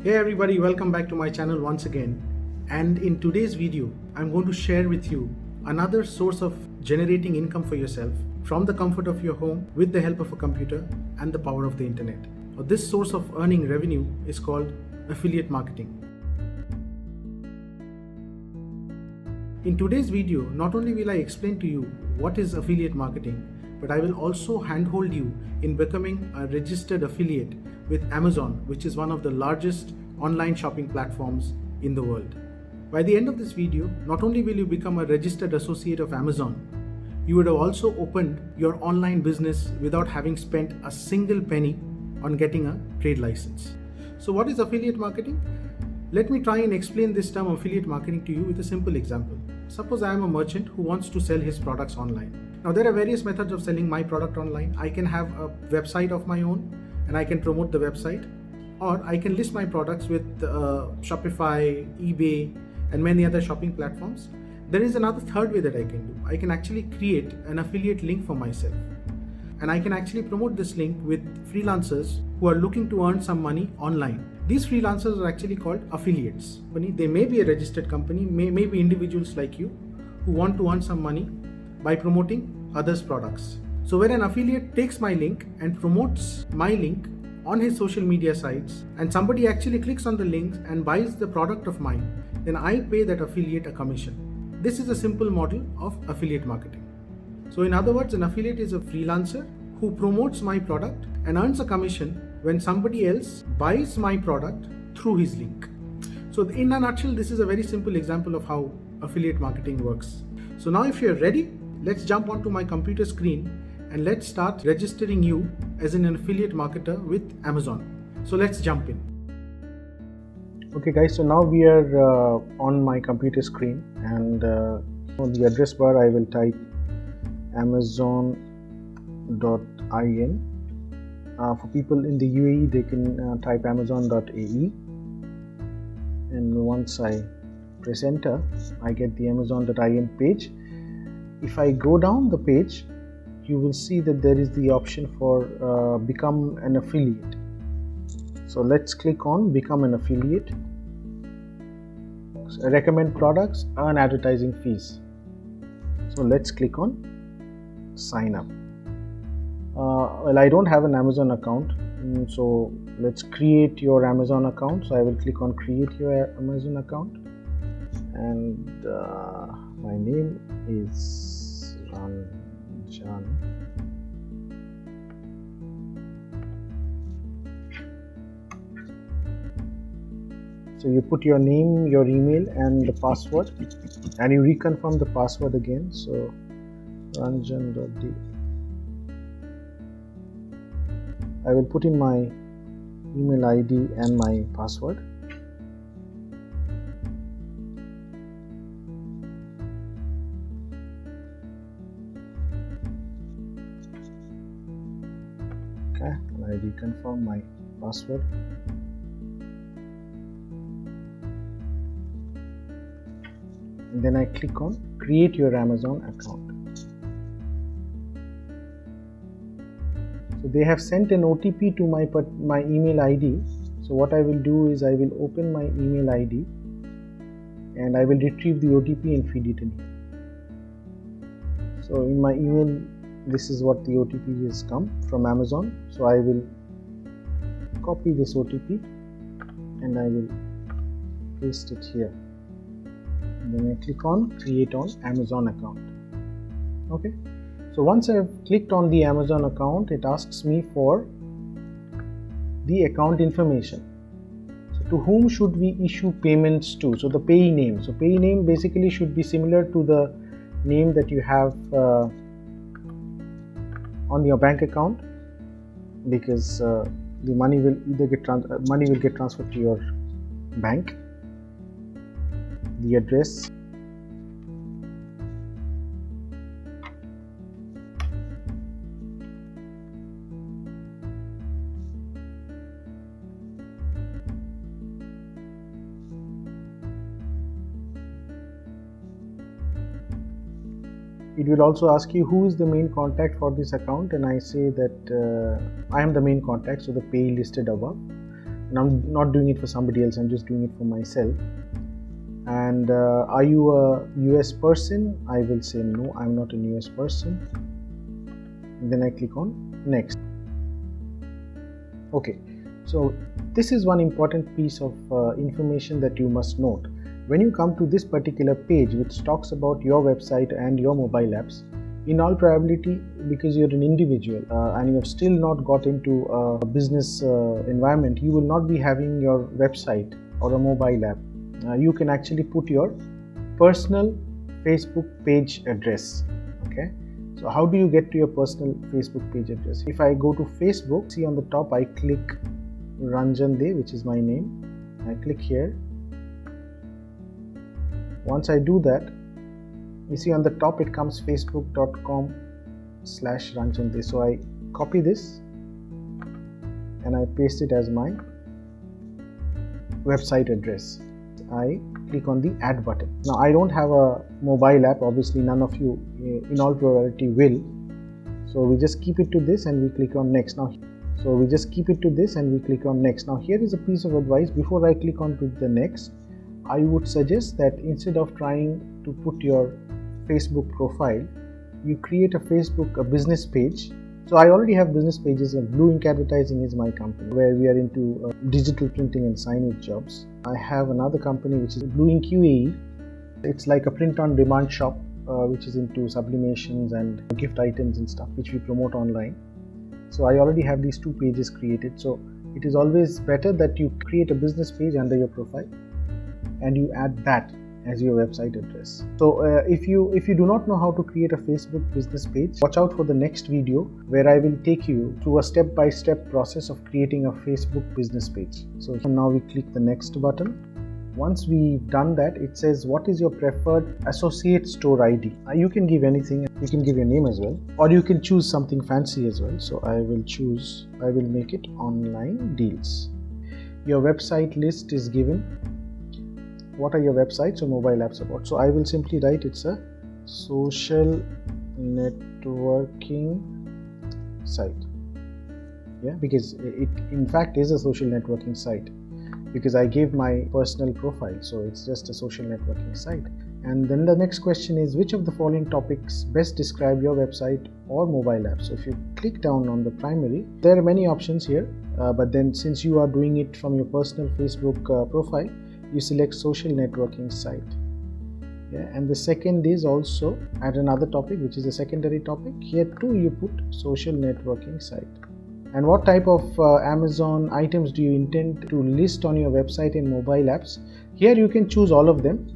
Hey everybody, welcome back to my channel once again. And in today's video, I'm going to share with you another source of generating income for yourself from the comfort of your home with the help of a computer and the power of the internet. This source of earning revenue is called affiliate marketing. In today's video, not only will I explain to you what is affiliate marketing, but I will also handhold you in becoming a registered affiliate with Amazon, which is one of the largest online shopping platforms in the world. By the end of this video, not only will you become a registered associate of Amazon, you would have also opened your online business without having spent a single penny on getting a trade license. So what is affiliate marketing? Let me try and explain this term affiliate marketing to you with a simple example. Suppose I am a merchant who wants to sell his products online. Now there are various methods of selling my product online. I can have a website of my own and I can promote the website, or I can list my products with Shopify, eBay and many other shopping platforms. There is another third way that I can do. I can actually create an affiliate link for myself, and I can actually promote this link with freelancers who are looking to earn some money online. These freelancers are actually called affiliates. They may be a registered company, may be individuals like you who want to earn some money by promoting others' products. So where an affiliate takes my link and promotes my link on his social media sites, and somebody actually clicks on the links and buys the product of mine, then I pay that affiliate a commission. This is a simple model of affiliate marketing. So in other words, an affiliate is a freelancer who promotes my product and earns a commission when somebody else buys my product through his link. So in a nutshell, this is a very simple example of how affiliate marketing works. So now if you're ready, let's jump onto my computer screen and let's start registering you as an affiliate marketer with Amazon. So let's jump in. Okay guys, so now we are on my computer screen, and on the address bar I will type amazon.in. For people in the UAE, they can type amazon.ae, and once I press enter, I get the amazon.in page. If I go down the page, you will see that there is the option for become an affiliate. So let's click on become an affiliate. Recommend products, earn advertising fees. So let's click on sign up. Well, I don't have an Amazon account, so let's create your Amazon account. So I will click on create your Amazon account, and my name is Ranjan. So you put your name, your email and the password, and you reconfirm the password again. So ranjan.d. I will put in my email ID and my password. Okay, and I reconfirm my password. And then I click on create your Amazon account. So they have sent an OTP to my email ID. So what I will do is I will open my email ID and I will retrieve the OTP and feed it in here. So in my email, this is what the OTP has come from Amazon. So I will copy this OTP and I will paste it here. And then I click on create on Amazon account. Okay, so once I have clicked on the Amazon account, it asks me for the account information. So to whom should we issue payments to? So the payee name. So payee name basically should be similar to the name that you have on your bank account, because the money will either get transferred to your bank. The address, it will also ask you who is the main contact for this account, and I say that I am the main contact, so the pay listed above. and I'm not doing it for somebody else, I'm just doing it for myself. And are you a US person? I will say no, I'm not a US person. And then I click on next. Okay, so this is one important piece of information that you must note. When you come to this particular page which talks about your website and your mobile apps, in all probability, because you're an individual and you have still not got into a business environment, you will not be having your website or a mobile app. You can actually put your personal Facebook page address. Okay, so how do you get to your personal Facebook page address? If I go to Facebook, see on the top I click Ranjan De, which is my name. I click here. Once I do that, you see on the top it comes facebook.com/Ranjan De. So I copy this and I paste it as my website address. I click on the add button. Now I don't have a mobile app, obviously none of you in all probability will. So we just keep it to this and we click on next. Now here is a piece of advice. Before I click on to the next, I would suggest that instead of trying to put your Facebook profile, you create a business page. So I already have business pages, and Blue Ink Advertising is my company where we are into digital printing and signage jobs. I have another company which is Blue Ink UAE. It's like a print on demand shop which is into sublimations and gift items and stuff which we promote online. So I already have these two pages created. So it is always better that you create a business page under your profile and you add that as your website address. So if you do not know how to create a Facebook business page, watch out for the next video where I will take you through a step-by-step process of creating a Facebook business page. So now we click the next button. Once we've done that, it says what is your preferred associate store ID. You can give anything. You can give your name as well, or you can choose something fancy as well. So I will make it online deals. Your website list is given. What are your websites or mobile app support? So I will simply write it's a social networking site. Yeah, because it in fact is a social networking site, because I gave my personal profile, so it's just a social networking site. And then the next question is, which of the following topics best describe your website or mobile app? So if you click down on the primary, there are many options here, but then since you are doing it from your personal Facebook profile, you select social networking site. Yeah, and the second is also add another topic, which is a secondary topic. Here too you put social networking site. And what type of Amazon items do you intend to list on your website and mobile apps? Here you can choose all of them,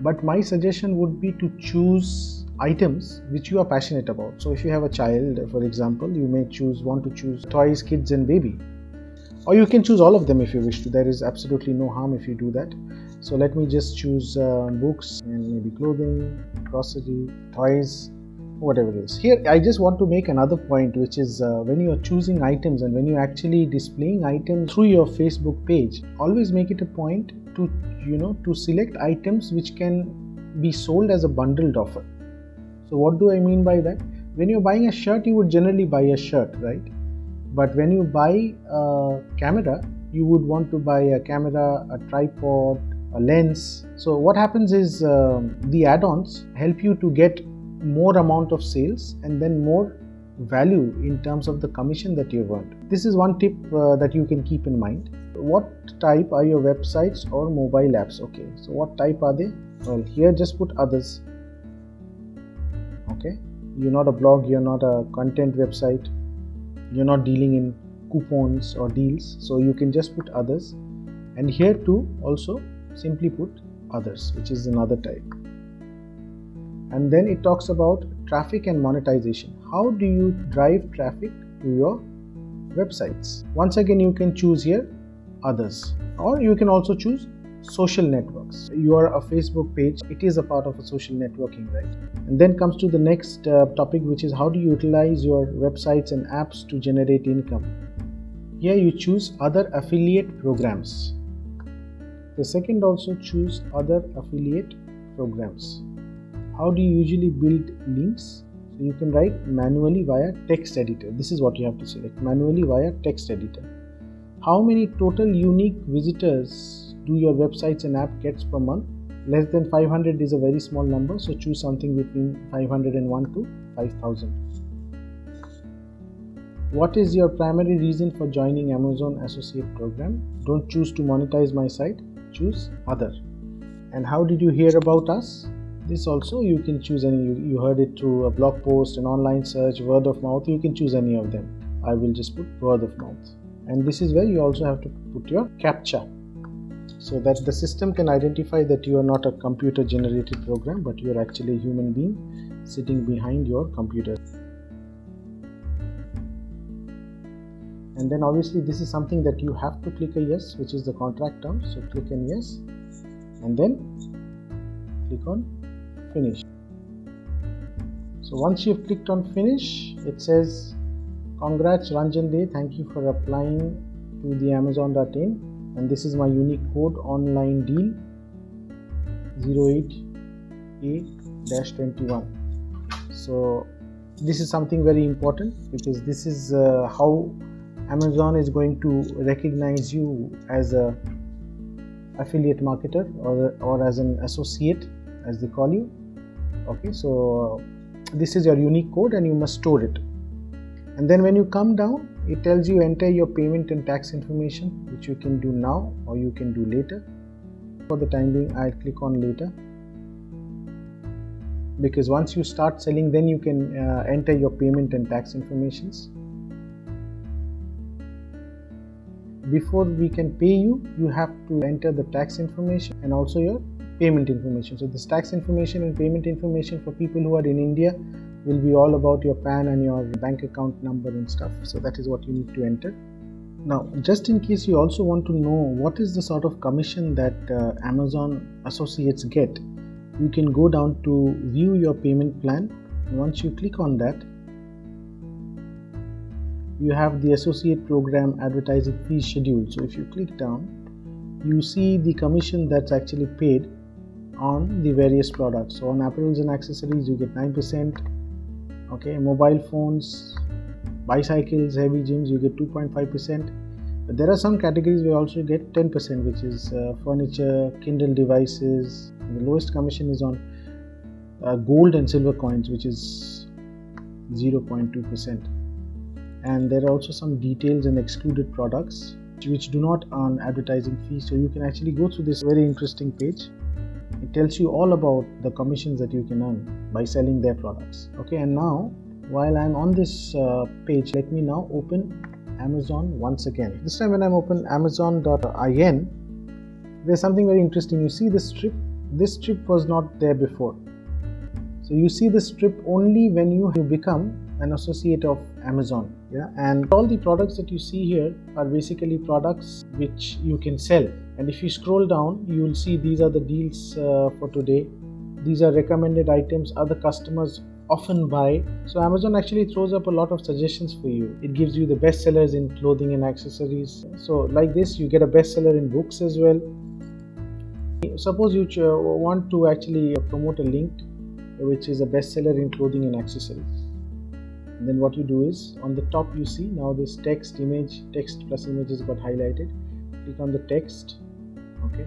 but my suggestion would be to choose items which you are passionate about. So if you have a child, for example, you may want to choose toys, kids and baby. Or you can choose all of them if you wish to. There is absolutely no harm if you do that. So let me just choose books and maybe clothing, grocery, toys, whatever it is. Here I just want to make another point, which is when you are choosing items and when you are actually displaying items through your Facebook page, always make it a point to select items which can be sold as a bundled offer. So what do I mean by that? When you're buying a shirt, you would generally buy a shirt, right? But when you buy a camera, you would want to buy a camera, a tripod, a lens. So what happens is the add-ons help you to get more amount of sales and then more value in terms of the commission that you've earned. This is one tip that you can keep in mind. What type are your websites or mobile apps? Okay, so what type are they? Well, here just put others. Okay, you're not a blog, you're not a content website, you're not dealing in coupons or deals, so you can just put others. And here too also simply put others, which is another type. And then it talks about traffic and monetization. How do you drive traffic to your websites? Once again, you can choose here others, or you can also choose social networks. You are a Facebook page, it is a part of a social networking, right? And then comes to the next topic, which is how do you utilize your websites and apps to generate income? Here you choose other affiliate programs. The second also choose other affiliate programs. How do you usually build links? So you can write manually via text editor. This is what you have to select, manually via text editor. How many total unique visitors do your websites and app gets per month? Less than 500 is a very small number, so choose something between 501 to 5000. What is your primary reason for joining Amazon Associate Program? Don't choose to monetize my site, choose other. And how did you hear about us? This also you can choose any. You heard it through a blog post, an online search, word of mouth. You can choose any of them. I will just put word of mouth. And this is where you also have to put your CAPTCHA, so that the system can identify that you are not a computer generated program, but you are actually a human being sitting behind your computer. And then obviously this is something that you have to click a yes, which is the contract term. So click on yes and then click on finish. So once you've clicked on finish, it says, congrats Ranjan Dey, thank you for applying to the Amazon.in, and this is my unique code online deal 08A-21. So this is something very important, because this is how Amazon is going to recognize you as a affiliate marketer or as an associate, as they call you. Okay, so this is your unique code and you must store it. And then when you come down, it tells you enter your payment and tax information, which you can do now or you can do later. For the time being, I'll click on later, because once you start selling, then you can enter your payment and tax informations. Before we can pay you, you have to enter the tax information and also your payment information. So this tax information and payment information for people who are in India will be all about your PAN and your bank account number and stuff. So that is what you need to enter. Now, just in case you also want to know what is the sort of commission that Amazon associates get, you can go down to view your payment plan. And once you click on that, you have the associate program advertising fee schedule. So if you click down, you see the commission that's actually paid on the various products. So on apparels and accessories, you get 9%. Okay, mobile phones, bicycles, heavy gyms, you get 2.5%. But there are some categories where also you get 10%, which is furniture, Kindle devices. The lowest commission is on gold and silver coins, which is 0.2%. And there are also some details and excluded products which do not earn advertising fees. So you can actually go through this very interesting page. It tells you all about the commissions that you can earn by selling their products. Okay, and now while I'm on this page, let me now open Amazon once again. This time when I'm open Amazon.in, there's something very interesting. You see this strip. This strip was not there before. So you see the strip only when you become an associate of Amazon. Yeah, and all the products that you see here are basically products which you can sell. And if you scroll down, you will see these are the deals for today. These are recommended items other customers often buy. So Amazon actually throws up a lot of suggestions for you. It gives you the best sellers in clothing and accessories. So like this, you get a bestseller in books as well. Suppose you want to actually promote a link which is a bestseller in clothing and accessories. And then what you do is, on the top you see now this text plus images got highlighted. Click on the text. Okay,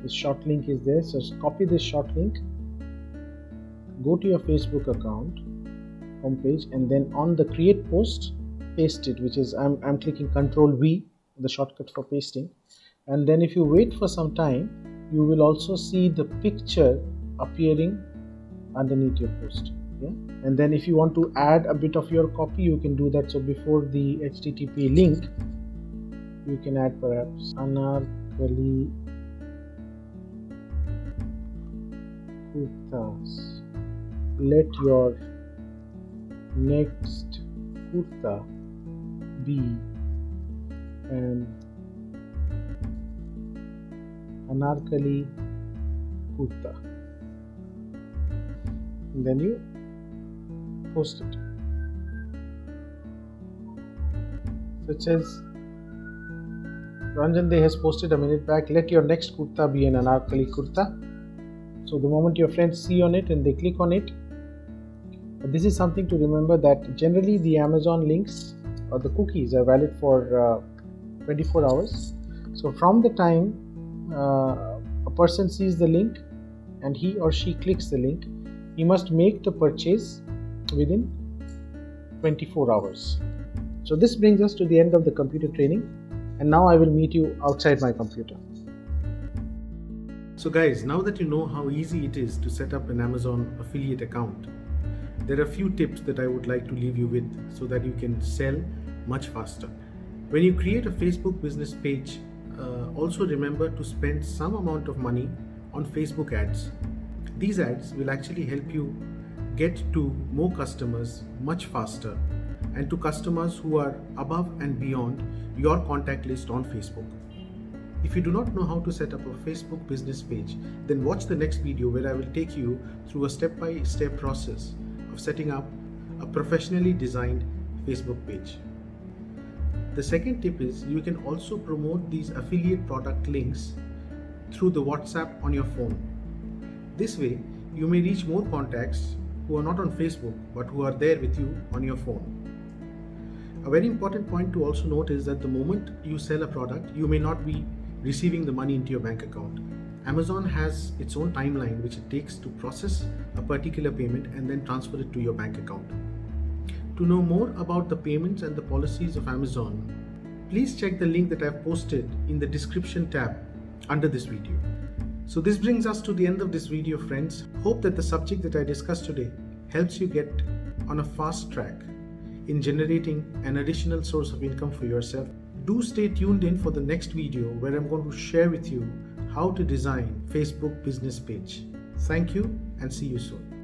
this short link is there, so copy this short link, go to your Facebook account homepage, and then on the create post, paste it, which is I'm clicking Ctrl V, the shortcut for pasting. And then if you wait for some time, you will also see the picture appearing underneath your post. Yeah? And then if you want to add a bit of your copy, you can do that. So before the HTTP link, you can add perhaps Anarkali kurtas. Let your next kurta be an Anarkali kurta. And then you post it. So it says, Ranjan Dey has posted a minute back, let your next kurta be an Anarkali kurta. So the moment your friends see on it and they click on it, but this is something to remember, that generally the Amazon links or the cookies are valid for 24 hours. So from the time a person sees the link and he or she clicks the link, he must make the purchase within 24 hours. So this brings us to the end of the computer training, and now I will meet you outside my computer. So guys, now that you know how easy it is to set up an Amazon affiliate account, there are a few tips that I would like to leave you with so that you can sell much faster. When you create a Facebook business page, also remember to spend some amount of money on Facebook ads. These ads will actually help you get to more customers much faster, and to customers who are above and beyond your contact list on Facebook. If you do not know how to set up a Facebook business page, then watch the next video where I will take you through a step-by-step process of setting up a professionally designed Facebook page. The second tip is you can also promote these affiliate product links through the WhatsApp on your phone. This way, you may reach more contacts who are not on Facebook but who are there with you on your phone. A very important point to also note is that the moment you sell a product, you may not be receiving the money into your bank account. Amazon has its own timeline which it takes to process a particular payment and then transfer it to your bank account. To know more about the payments and the policies of Amazon, please check the link that I've posted in the description tab under this video. So this brings us to the end of this video, friends. Hope that the subject that I discussed today helps you get on a fast track in generating an additional source of income for yourself. Do stay tuned in for the next video where I'm going to share with you how to design Facebook business page. Thank you and see you soon.